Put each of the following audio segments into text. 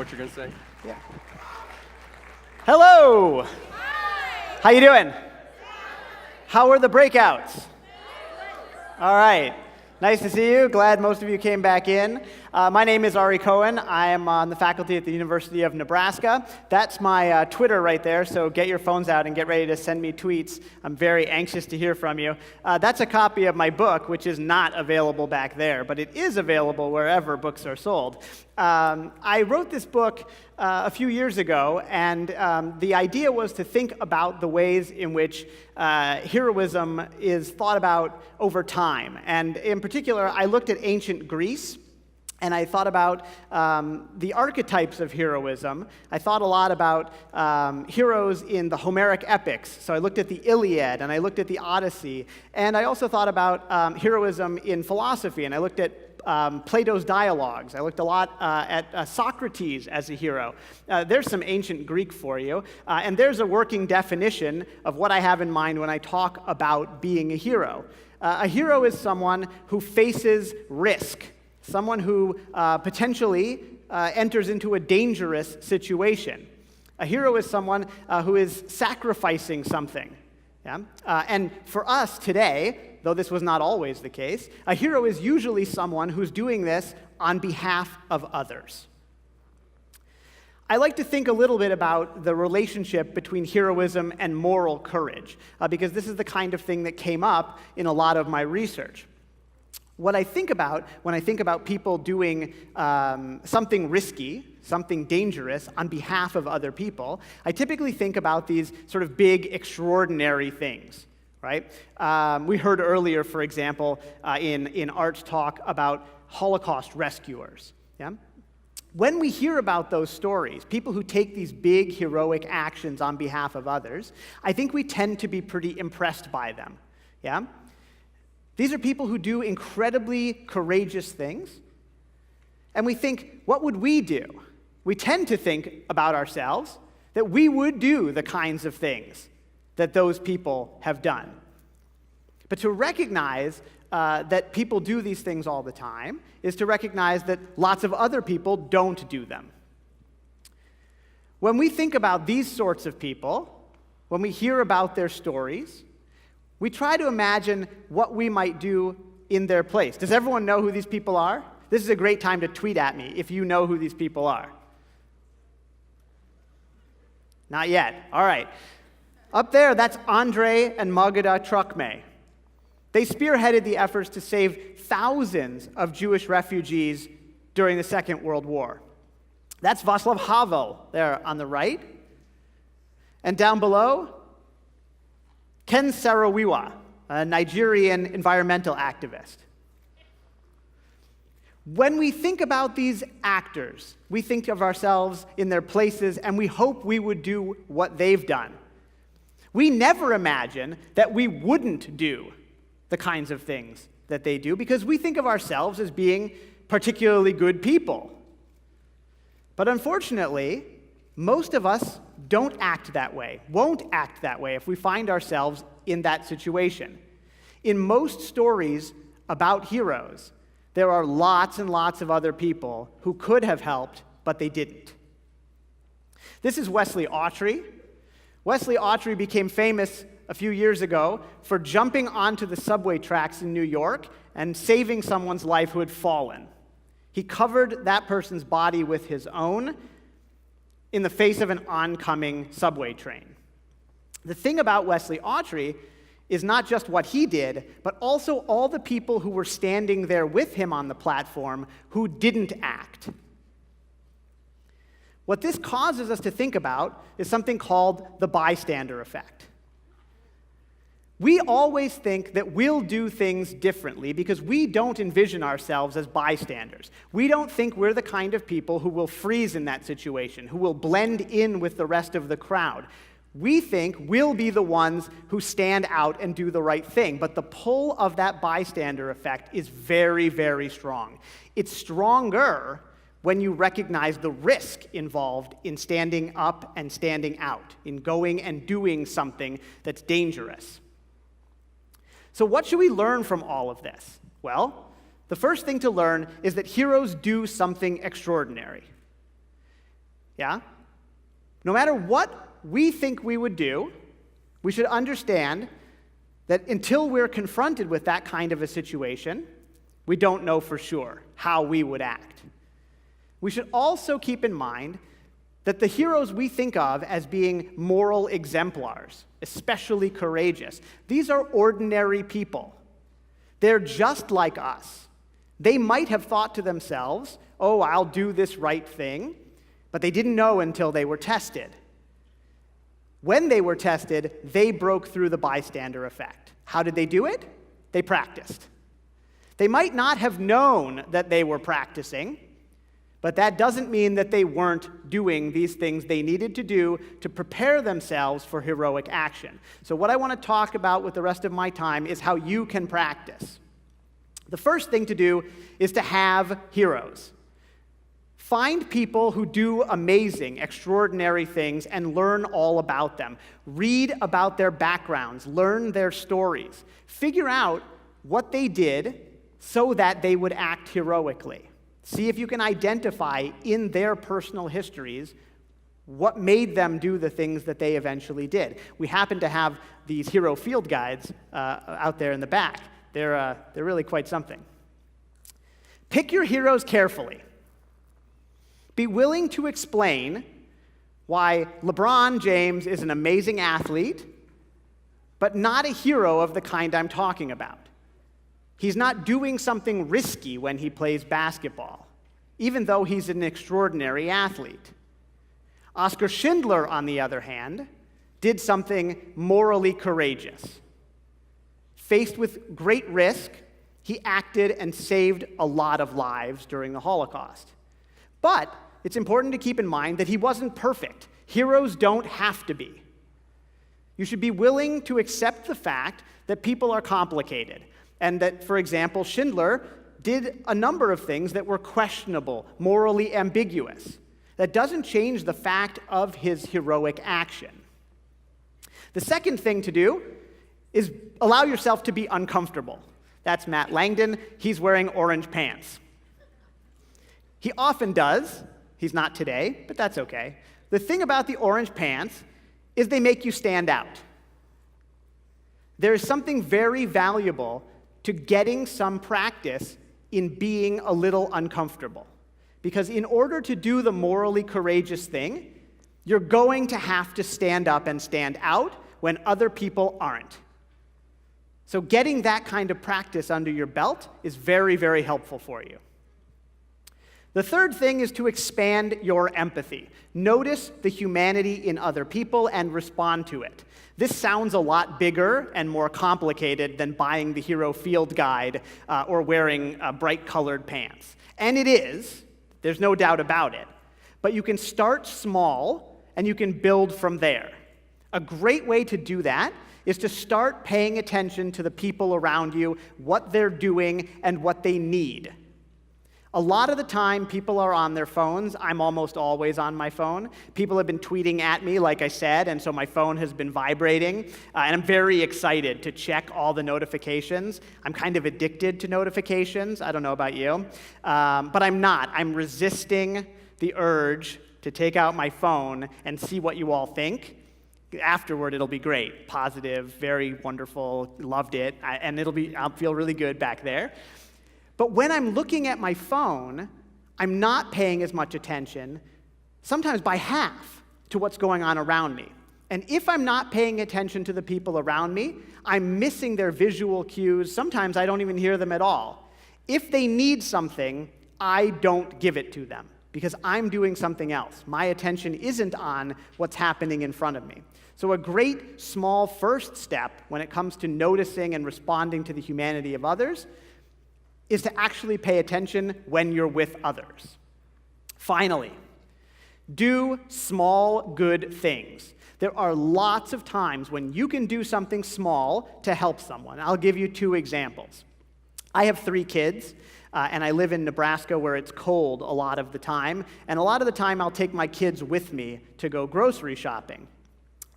what you're going to say? Yeah. Hello. Hi. How you doing? How are the breakouts? All right. Nice to see you. Glad most of you came back in. My name is Ari Kohen. I am on the faculty at the University of Nebraska. That's my Twitter right there, so get your phones out and get ready to send me tweets. I'm very anxious to hear from you. That's a copy of my book, which is not available back there, but it is available wherever books are sold. I wrote this book a few years ago, and the idea was to think about the ways in which heroism is thought about over time. And in particular, I looked at ancient Greece, and I thought about the archetypes of heroism. I thought a lot about heroes in the Homeric epics. So I looked at the Iliad, and I looked at the Odyssey. And I also thought about heroism in philosophy, and I looked at Plato's dialogues. I looked a lot at Socrates as a hero. There's some ancient Greek for you. And there's a working definition of what I have in mind when I talk about being a hero. A hero is someone who faces risk, someone who potentially enters into a dangerous situation. A hero is someone who is sacrificing something. Yeah? And for us today, though this was not always the case, a hero is usually someone who's doing this on behalf of others. I like to think a little bit about the relationship between heroism and moral courage, because this is the kind of thing that came up in a lot of my research. What I think about when I think about people doing something risky, something dangerous on behalf of other people, I typically think about these sort of big, extraordinary things, right? We heard earlier, for example, in Art's talk about Holocaust rescuers. Yeah? When we hear about those stories, people who take these big, heroic actions on behalf of others, I think we tend to be pretty impressed by them. Yeah? These are people who do incredibly courageous things, and we think, what would we do? We tend to think about ourselves that we would do the kinds of things that those people have done. But to recognize that people do these things all the time is to recognize that lots of other people don't do them. When we think about these sorts of people, when we hear about their stories, we try to imagine what we might do in their place. Does everyone know who these people are? This is a great time to tweet at me if you know who these people are. Not yet. All right. Up there, that's Andrei and Magda Trukmay. They spearheaded the efforts to save thousands of Jewish refugees during the Second World War. That's Václav Havel there on the right. And down below, Ken Saro-Wiwa, a Nigerian environmental activist. When we think about these actors, we think of ourselves in their places, and we hope we would do what they've done. We never imagine that we wouldn't do the kinds of things that they do, because we think of ourselves as being particularly good people. But unfortunately, most of us don't act that way, won't act that way if we find ourselves in that situation. In most stories about heroes, there are lots and lots of other people who could have helped, but they didn't. This is Wesley Autrey. Wesley Autrey became famous a few years ago for jumping onto the subway tracks in New York and saving someone's life who had fallen. He covered that person's body with his own in the face of an oncoming subway train. The thing about Wesley Autrey is not just what he did, but also all the people who were standing there with him on the platform who didn't act. What this causes us to think about is something called the bystander effect. We always think that we'll do things differently because we don't envision ourselves as bystanders. We don't think we're the kind of people who will freeze in that situation, who will blend in with the rest of the crowd. We think we'll be the ones who stand out and do the right thing, but the pull of that bystander effect is very, very strong. It's stronger when you recognize the risk involved in standing up and standing out, in going and doing something that's dangerous. So what should we learn from all of this? Well, the first thing to learn is that heroes do something extraordinary. Yeah? No matter what we think we would do, we should understand that until we're confronted with that kind of a situation, we don't know for sure how we would act. We should also keep in mind that the heroes we think of as being moral exemplars, especially courageous, these are ordinary people. They're just like us. They might have thought to themselves, oh, I'll do this right thing, but they didn't know until they were tested. When they were tested, they broke through the bystander effect. How did they do it? They practiced. They might not have known that they were practicing, but that doesn't mean that they weren't doing these things they needed to do to prepare themselves for heroic action. So what I want to talk about with the rest of my time is how you can practice. The first thing to do is to have heroes. Find people who do amazing, extraordinary things and learn all about them. Read about their backgrounds, learn their stories. Figure out what they did so that they would act heroically. See if you can identify in their personal histories what made them do the things that they eventually did. We happen to have these hero field guides out there in the back. They're really quite something. Pick your heroes carefully. Be willing to explain why LeBron James is an amazing athlete, but not a hero of the kind I'm talking about. He's not doing something risky when he plays basketball, even though he's an extraordinary athlete. Oskar Schindler, on the other hand, did something morally courageous. Faced with great risk, he acted and saved a lot of lives during the Holocaust. But it's important to keep in mind that he wasn't perfect. Heroes don't have to be. You should be willing to accept the fact that people are complicated, and that, for example, Schindler did a number of things that were questionable, morally ambiguous. That doesn't change the fact of his heroic action. The second thing to do is allow yourself to be uncomfortable. That's Matt Langdon. He's wearing orange pants. He often does. He's not today, but that's okay. The thing about the orange pants is they make you stand out. There is something very valuable to getting some practice in being a little uncomfortable. Because in order to do the morally courageous thing, you're going to have to stand up and stand out when other people aren't. So getting that kind of practice under your belt is very, very helpful for you. The third thing is to expand your empathy. Notice the humanity in other people and respond to it. This sounds a lot bigger and more complicated than buying the Hero Field Guide or wearing bright-colored pants. And it is. There's no doubt about it. But you can start small, and you can build from there. A great way to do that is to start paying attention to the people around you, what they're doing, and what they need. A lot of the time, people are on their phones. I'm almost always on my phone. People have been tweeting at me, like I said, and so my phone has been vibrating. And I'm very excited to check all the notifications. I'm kind of addicted to notifications. I don't know about you. But I'm not. I'm resisting the urge to take out my phone and see what you all think. Afterward, it'll be great. Positive, very wonderful, loved it. And I'll feel really good back there. But when I'm looking at my phone, I'm not paying as much attention, sometimes by half, to what's going on around me. And if I'm not paying attention to the people around me, I'm missing their visual cues. Sometimes I don't even hear them at all. If they need something, I don't give it to them because I'm doing something else. My attention isn't on what's happening in front of me. So a great small first step when it comes to noticing and responding to the humanity of others is to actually pay attention when you're with others. Finally, do small good things. There are lots of times when you can do something small to help someone. I'll give you 2 examples. I have 3 kids, and I live in Nebraska where it's cold a lot of the time, and a lot of the time I'll take my kids with me to go grocery shopping.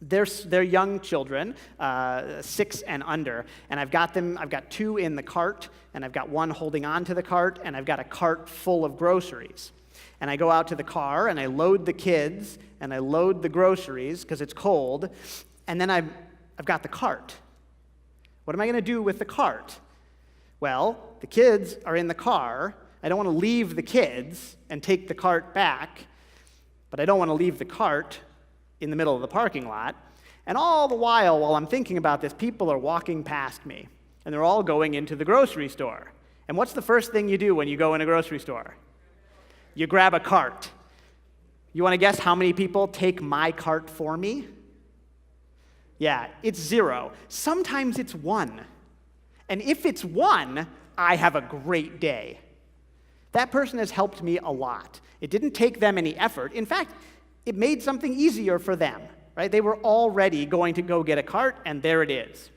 They're young children, 6 and under, and I've got 2 in the cart, and I've got 1 holding on to the cart, and I've got a cart full of groceries. And I go out to the car, and I load the kids, and I load the groceries, because it's cold, and then I've got the cart. What am I going to do with the cart? Well, the kids are in the car. I don't want to leave the kids and take the cart back, but I don't want to leave the cart in the middle of the parking lot. And all the while I'm thinking about this, people are walking past me, and they're all going into the grocery store. And what's the first thing you do when you go in a grocery store? You grab a cart. You want to guess how many people take my cart for me? Yeah, it's 0. Sometimes it's 1. And if it's 1, I have a great day. That person has helped me a lot. It didn't take them any effort. In fact, it made something easier for them. Right? They were already going to go get a cart, and there it is.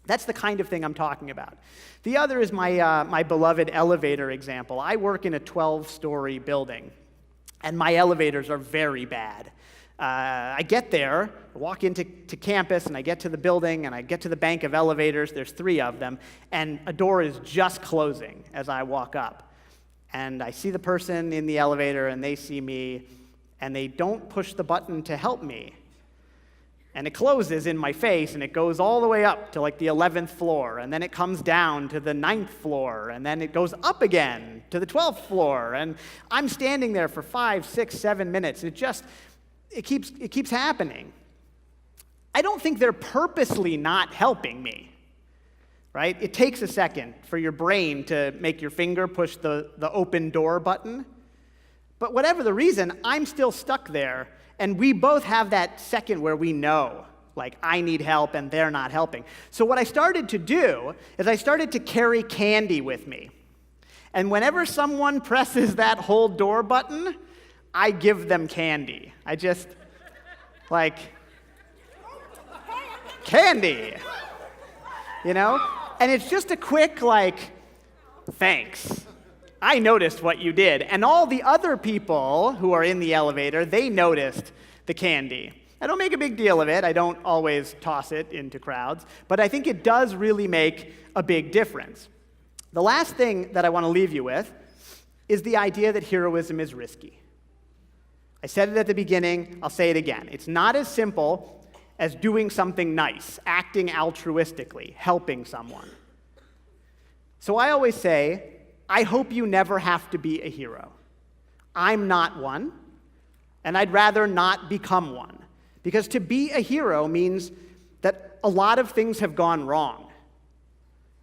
That's the kind of thing I'm talking about. The other is my beloved elevator example. I work in a 12-story building, and my elevators are very bad. I get there, I walk into campus, and I get to the building, and I get to the bank of elevators. There's 3 of them, and a door is just closing as I walk up. And I see the person in the elevator, and they see me, and they don't push the button to help me. And it closes in my face, and it goes all the way up to like the 11th floor, and then it comes down to the 9th floor, and then it goes up again to the 12th floor, and I'm standing there for 5, 6, 7 minutes. It keeps happening. I don't think they're purposely not helping me, right? It takes a second for your brain to make your finger push the open door button, but whatever the reason, I'm still stuck there. And we both have that second where we know, like, I need help and they're not helping. So what I started to do is I started to carry candy with me. And whenever someone presses that hold door button, I give them candy. I just, like, candy, you know? And it's just a quick, like, thanks. I noticed what you did. And all the other people who are in the elevator, they noticed the candy. I don't make a big deal of it. I don't always toss it into crowds. But I think it does really make a big difference. The last thing that I want to leave you with is the idea that heroism is risky. I said it at the beginning. I'll say it again. It's not as simple as doing something nice, acting altruistically, helping someone. So I always say, I hope you never have to be a hero. I'm not one, and I'd rather not become one. Because to be a hero means that a lot of things have gone wrong.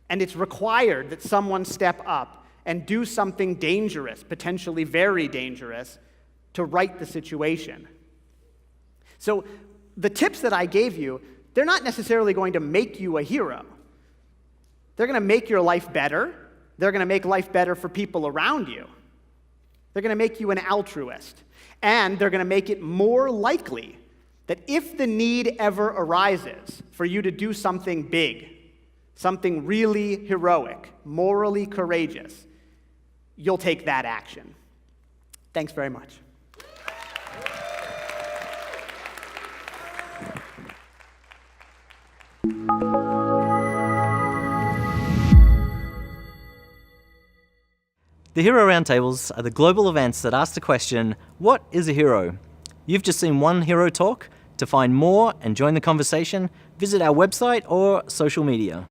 And it's required that someone step up and do something dangerous, potentially very dangerous, to right the situation. So the tips that I gave you, they're not necessarily going to make you a hero. They're going to make your life better. They're going to make life better for people around you. They're going to make you an altruist. And they're going to make it more likely that if the need ever arises for you to do something big, something really heroic, morally courageous, you'll take that action. Thanks very much. The Hero Roundtables are the global events that ask the question, what is a hero? You've just seen one hero talk. To find more and join the conversation, visit our website or social media.